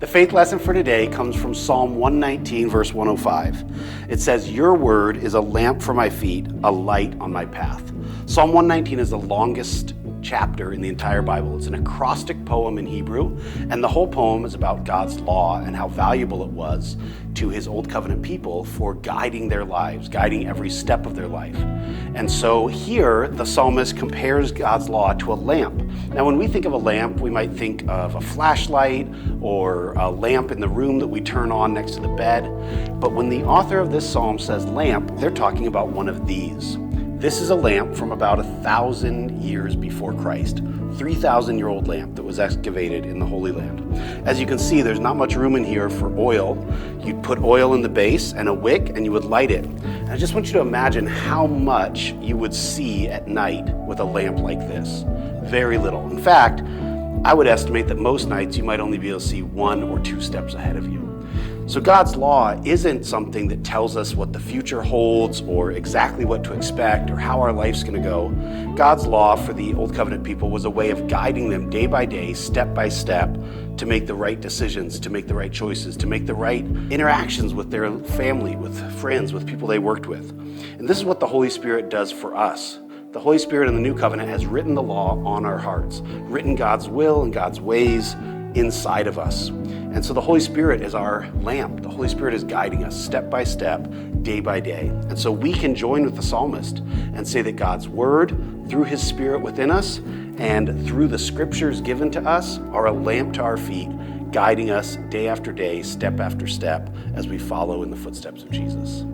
The faith lesson for today comes from Psalm 119, verse 105. It says, "Your word is a lamp for my feet, a light on my path." Psalm 119 is the longest chapter in the entire Bible. It's an acrostic poem in Hebrew, and the whole poem is about God's law and how valuable it was to his Old Covenant people for guiding their lives, guiding every step of their life. And so here, the psalmist compares God's law to a lamp. Now, when we think of a lamp, we might think of a flashlight or a lamp in the room that we turn on next to the bed. But when the author of this psalm says lamp, they're talking about one of these. This is a lamp from about 1,000 years before Christ, 3,000-year-old lamp that was excavated in the Holy Land. As you can see, there's not much room in here for oil. You'd put oil in the base and a wick, and you would light it. And I just want you to imagine how much you would see at night with a lamp like this. Very little. In fact, I would estimate that most nights you might only be able to see 1 or 2 steps ahead of you. So God's law isn't something that tells us what the future holds or exactly what to expect or how our life's going to go. God's law for the Old Covenant people was a way of guiding them day by day, step by step, to make the right decisions, to make the right choices, to make the right interactions with their family, with friends, with people they worked with. And this is what the Holy Spirit does for us. The Holy Spirit in the New Covenant has written the law on our hearts, written God's will and God's ways inside of us. And so the Holy Spirit is our lamp. The Holy Spirit is guiding us step by step, day by day. And so we can join with the psalmist and say that God's word, through his Spirit within us, and through the scriptures given to us, are a lamp to our feet, guiding us day after day, step after step, as we follow in the footsteps of Jesus.